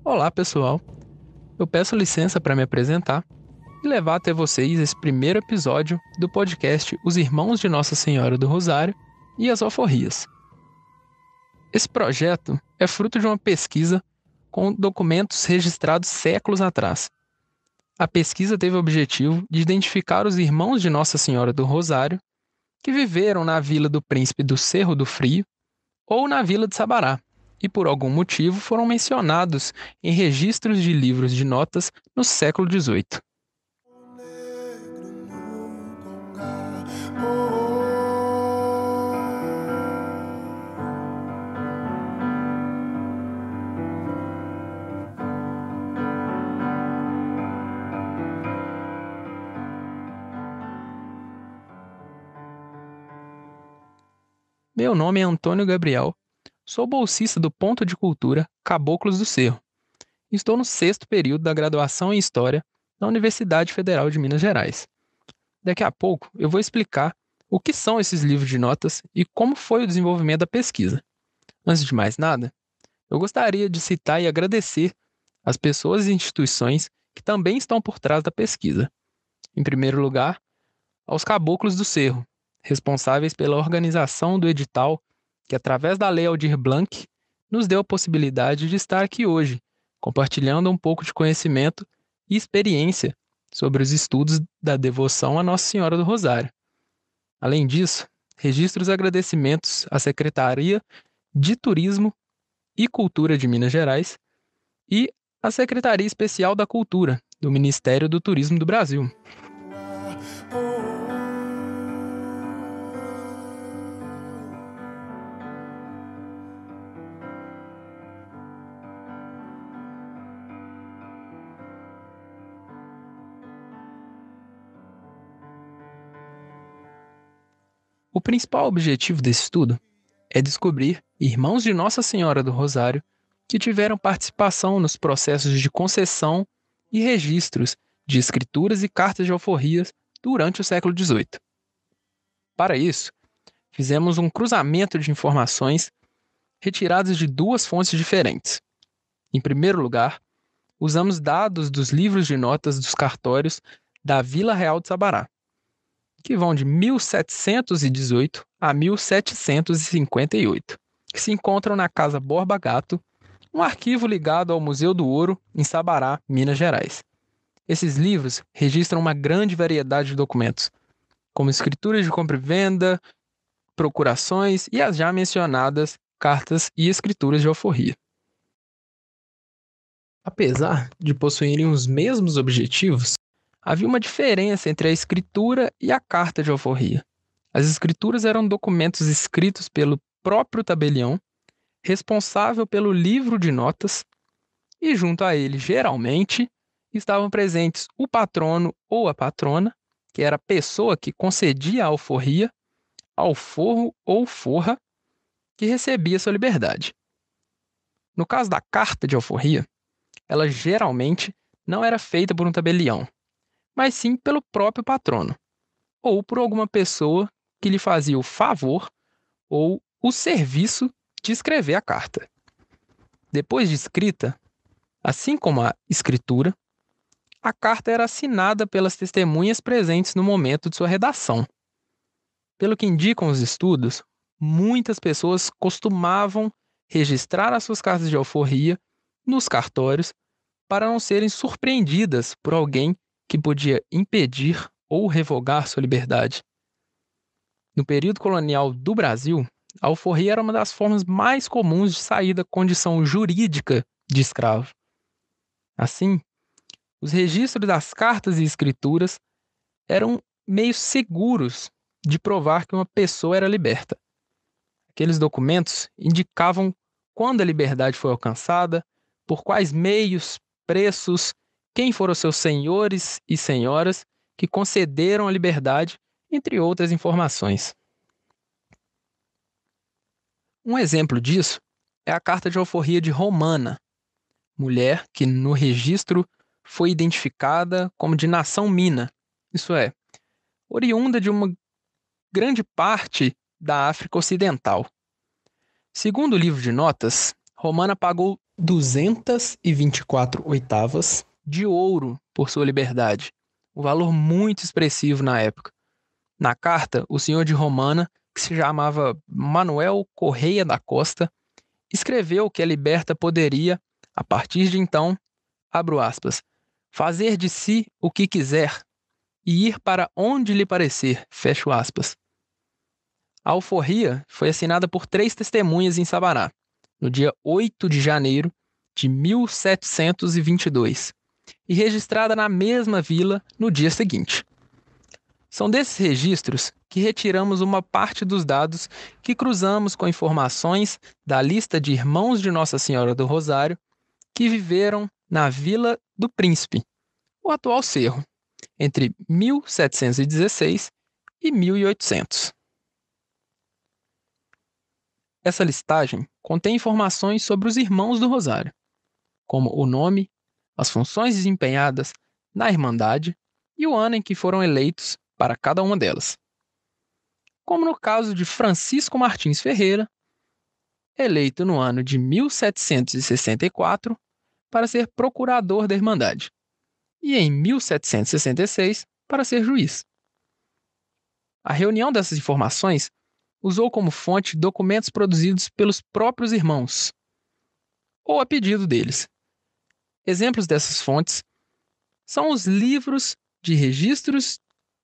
Olá, pessoal. Eu peço licença para me apresentar e levar até vocês esse primeiro episódio do podcast Os Irmãos de Nossa Senhora do Rosário e as Alforrias. Esse projeto é fruto de uma pesquisa com documentos registrados séculos atrás. A pesquisa teve o objetivo de identificar os irmãos de Nossa Senhora do Rosário que viveram na Vila do Príncipe do Cerro do Frio ou na Vila de Sabará, e por algum motivo foram mencionados em registros de livros de notas no século XVIII. Meu nome é Antônio Gabriel, sou bolsista do Ponto de Cultura Caboclos do Cerro. Estou no 6º período da graduação em História na Universidade Federal de Minas Gerais. Daqui a pouco eu vou explicar o que são esses livros de notas e como foi o desenvolvimento da pesquisa. Antes de mais nada, eu gostaria de citar e agradecer as pessoas e instituições que também estão por trás da pesquisa. Em primeiro lugar, aos Caboclos do Cerro, responsáveis pela organização do edital que, através da Lei Aldir Blanc, nos deu a possibilidade de estar aqui hoje, compartilhando um pouco de conhecimento e experiência sobre os estudos da devoção a Nossa Senhora do Rosário. Além disso, registro os agradecimentos à Secretaria de Turismo e Cultura de Minas Gerais e à Secretaria Especial da Cultura do Ministério do Turismo do Brasil. O principal objetivo desse estudo é descobrir irmãos de Nossa Senhora do Rosário que tiveram participação nos processos de concessão e registros de escrituras e cartas de alforrias durante o século XVIII. Para isso, fizemos um cruzamento de informações retiradas de duas fontes diferentes. Em primeiro lugar, usamos dados dos livros de notas dos cartórios da Vila Real de Sabará, que vão de 1718 a 1758, que se encontram na Casa Borba Gato, um arquivo ligado ao Museu do Ouro, em Sabará, Minas Gerais. Esses livros registram uma grande variedade de documentos, como escrituras de compra e venda, procurações e as já mencionadas cartas e escrituras de alforria. Apesar de possuírem os mesmos objetivos, havia uma diferença entre a escritura e a carta de alforria. As escrituras eram documentos escritos pelo próprio tabelião, responsável pelo livro de notas, e junto a ele, geralmente, estavam presentes o patrono ou a patrona, que era a pessoa que concedia a alforria, alforro ou forra, que recebia sua liberdade. No caso da carta de alforria, ela geralmente não era feita por um tabelião, mas sim pelo próprio patrono, ou por alguma pessoa que lhe fazia o favor ou o serviço de escrever a carta. Depois de escrita, assim como a escritura, a carta era assinada pelas testemunhas presentes no momento de sua redação. Pelo que indicam os estudos, muitas pessoas costumavam registrar as suas cartas de alforria nos cartórios para não serem surpreendidas por alguém que podia impedir ou revogar sua liberdade. No período colonial do Brasil, a alforria era uma das formas mais comuns de sair da condição jurídica de escravo. Assim, os registros das cartas e escrituras eram meios seguros de provar que uma pessoa era liberta. Aqueles documentos indicavam quando a liberdade foi alcançada, por quais meios, preços, quem foram seus senhores e senhoras que concederam a liberdade, entre outras informações. Um exemplo disso é a carta de alforria de Romana, mulher que no registro foi identificada como de nação mina, isso é, oriunda de uma grande parte da África Ocidental. Segundo o livro de notas, Romana pagou 224 oitavas de ouro por sua liberdade, um valor muito expressivo na época. Na carta, o senhor de Romana, que se chamava Manuel Correia da Costa, escreveu que a liberta poderia, a partir de então, abro aspas, fazer de si o que quiser e ir para onde lhe parecer, fecho aspas. A alforria foi assinada por 3 testemunhas em Sabará, no dia 8 de janeiro de 1722, e registrada na mesma vila no dia seguinte. São desses registros que retiramos uma parte dos dados que cruzamos com informações da lista de irmãos de Nossa Senhora do Rosário que viveram na Vila do Príncipe, o atual Cerro, entre 1716 e 1800. Essa listagem contém informações sobre os irmãos do Rosário, como o nome, as funções desempenhadas na Irmandade e o ano em que foram eleitos para cada uma delas. Como no caso de Francisco Martins Ferreira, eleito no ano de 1764 para ser procurador da Irmandade, e em 1766 para ser juiz. A reunião dessas informações usou como fonte documentos produzidos pelos próprios irmãos, ou a pedido deles. Exemplos dessas fontes são os livros de registros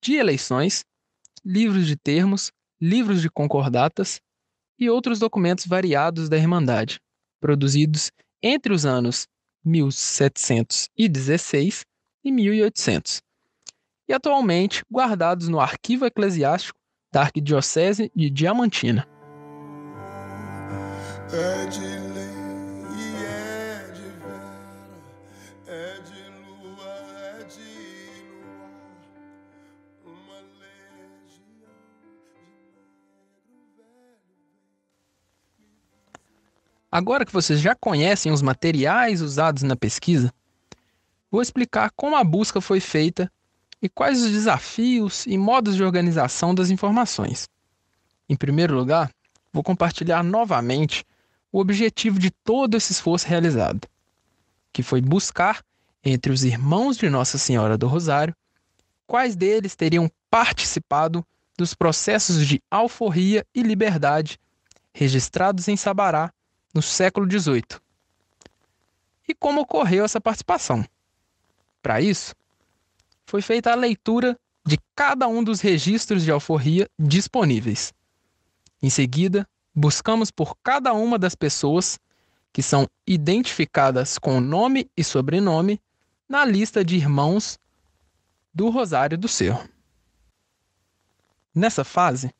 de eleições, livros de termos, livros de concordatas e outros documentos variados da Irmandade, produzidos entre os anos 1716 e 1800, e atualmente guardados no Arquivo Eclesiástico da Arquidiocese de Diamantina. É de lei e é de vera, é de lua, é de luar, uma legião de negro velho. Agora que vocês já conhecem os materiais usados na pesquisa, vou explicar como a busca foi feita e quais os desafios e modos de organização das informações. Em primeiro lugar, vou compartilhar novamente o objetivo de todo esse esforço realizado, que foi buscar, entre os irmãos de Nossa Senhora do Rosário, quais deles teriam participado dos processos de alforria e liberdade registrados em Sabará no século XVIII. E como ocorreu essa participação. Para isso, foi feita a leitura de cada um dos registros de alforria disponíveis. Em seguida, buscamos por cada uma das pessoas que são identificadas com nome e sobrenome na lista de irmãos do Rosário do Cerro. Nessa fase,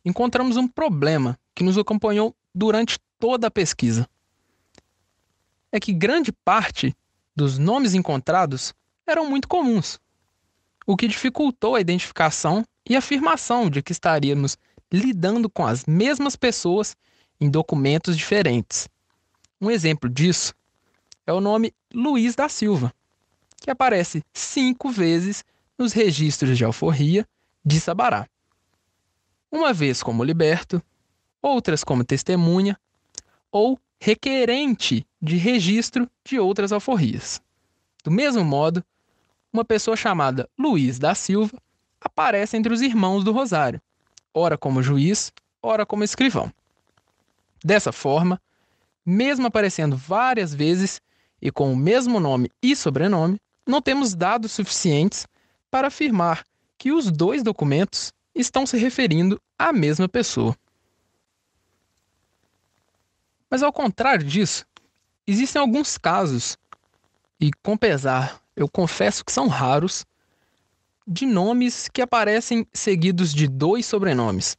encontramos um problema que nos acompanhou durante toda a pesquisa. É que grande parte dos nomes encontrados eram muito comuns, o que dificultou a identificação e afirmação de que estaríamos lidando com as mesmas pessoas em documentos diferentes. Um exemplo disso é o nome Luiz da Silva, que aparece 5 vezes nos registros de alforria de Sabará. Uma vez como liberto, outras como testemunha ou requerente de registro de outras alforrias. Do mesmo modo, uma pessoa chamada Luiz da Silva aparece entre os irmãos do Rosário, ora como juiz, ora como escrivão. Dessa forma, mesmo aparecendo várias vezes e com o mesmo nome e sobrenome, não temos dados suficientes para afirmar que os 2 documentos estão se referindo à mesma pessoa. Mas ao contrário disso, existem alguns casos, e com pesar, eu confesso que são raros, de nomes que aparecem seguidos de 2 sobrenomes,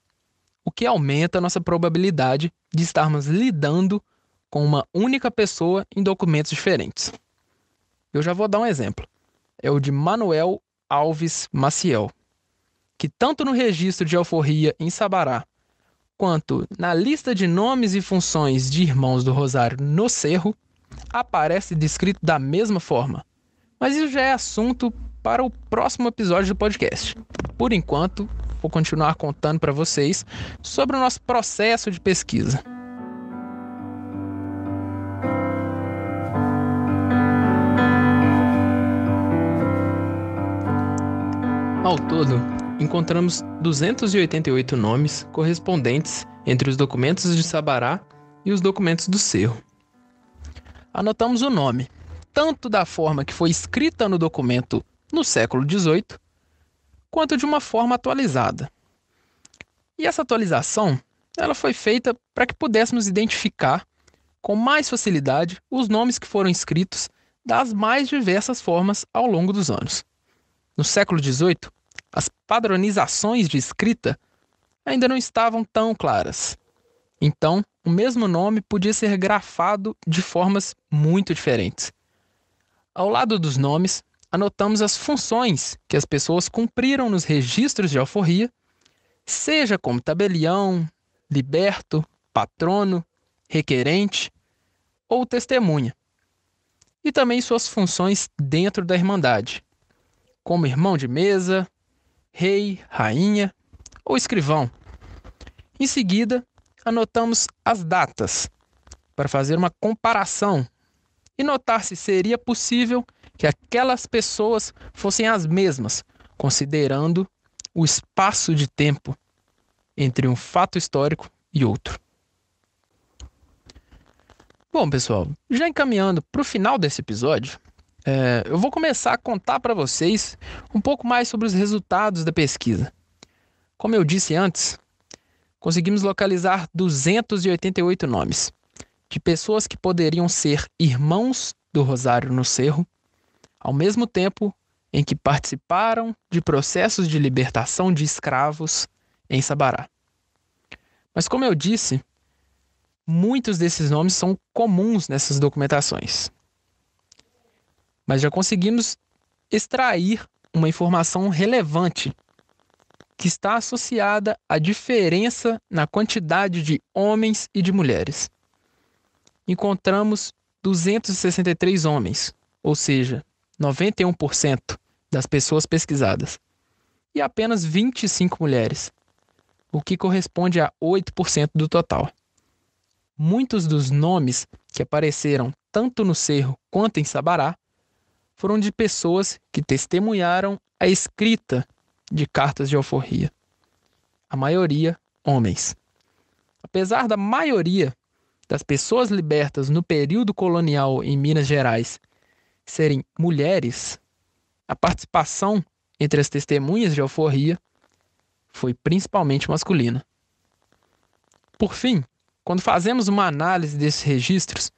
o que aumenta a nossa probabilidade de estarmos lidando com uma única pessoa em documentos diferentes. Eu já vou dar um exemplo. É o de Manuel Alves Maciel, que tanto no registro de alforria em Sabará, quanto na lista de nomes e funções de irmãos do Rosário no Cerro, aparece descrito da mesma forma. Mas isso já é assunto para o próximo episódio do podcast. Por enquanto, vou continuar contando para vocês sobre o nosso processo de pesquisa. Ao todo, encontramos 288 nomes correspondentes entre os documentos de Sabará e os documentos do Cerro. Anotamos o nome, tanto da forma que foi escrita no documento no século XVIII, quanto de uma forma atualizada. E essa atualização ela foi feita para que pudéssemos identificar com mais facilidade os nomes que foram escritos das mais diversas formas ao longo dos anos. No século XVIII, as padronizações de escrita ainda não estavam tão claras. Então, o mesmo nome podia ser grafado de formas muito diferentes. Ao lado dos nomes, anotamos as funções que as pessoas cumpriram nos registros de alforria, seja como tabelião, liberto, patrono, requerente ou testemunha. E também suas funções dentro da Irmandade, como irmão de mesa, rei, rainha ou escrivão. Em seguida, anotamos as datas, para fazer uma comparação e notar se seria possível que aquelas pessoas fossem as mesmas, considerando o espaço de tempo entre um fato histórico e outro. Bom, pessoal, já encaminhando para o final desse episódio, eu vou começar a contar para vocês um pouco mais sobre os resultados da pesquisa. Como eu disse antes, conseguimos localizar 288 nomes de pessoas que poderiam ser irmãos do Rosário no Cerro, ao mesmo tempo em que participaram de processos de libertação de escravos em Sabará. Mas como eu disse, muitos desses nomes são comuns nessas documentações. Mas já conseguimos extrair uma informação relevante que está associada à diferença na quantidade de homens e de mulheres. Encontramos 263 homens, ou seja, 91% das pessoas pesquisadas, e apenas 25 mulheres, o que corresponde a 8% do total. Muitos dos nomes que apareceram tanto no Cerro quanto em Sabará foram de pessoas que testemunharam a escrita de cartas de alforria. A maioria, homens. Apesar da maioria das pessoas libertas no período colonial em Minas Gerais serem mulheres, a participação entre as testemunhas de alforria foi principalmente masculina. Por fim, quando fazemos uma análise desses registros,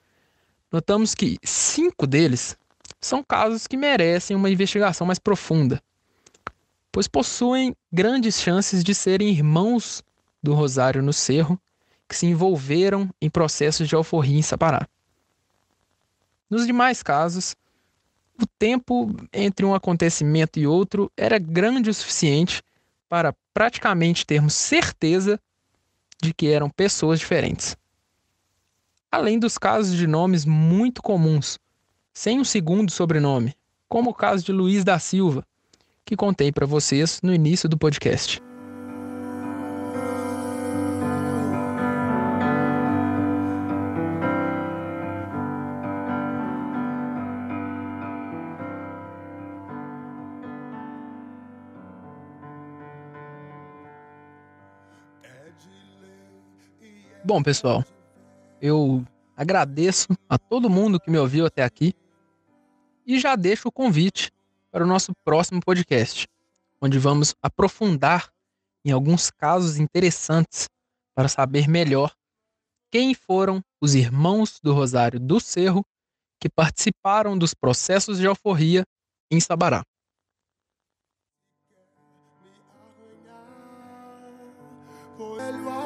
notamos que 5 deles são casos que merecem uma investigação mais profunda, pois possuem grandes chances de serem irmãos do Rosário no Cerro que se envolveram em processos de alforria em Sabará. Nos demais casos, o tempo entre um acontecimento e outro era grande o suficiente para praticamente termos certeza de que eram pessoas diferentes. Além dos casos de nomes muito comuns, sem um segundo sobrenome, como o caso de Luiz da Silva, que contei para vocês no início do podcast. Bom, pessoal, eu agradeço a todo mundo que me ouviu até aqui e já deixo o convite para o nosso próximo podcast, onde vamos aprofundar em alguns casos interessantes para saber melhor quem foram os irmãos do Rosário do Cerro que participaram dos processos de alforria em Sabará. Velho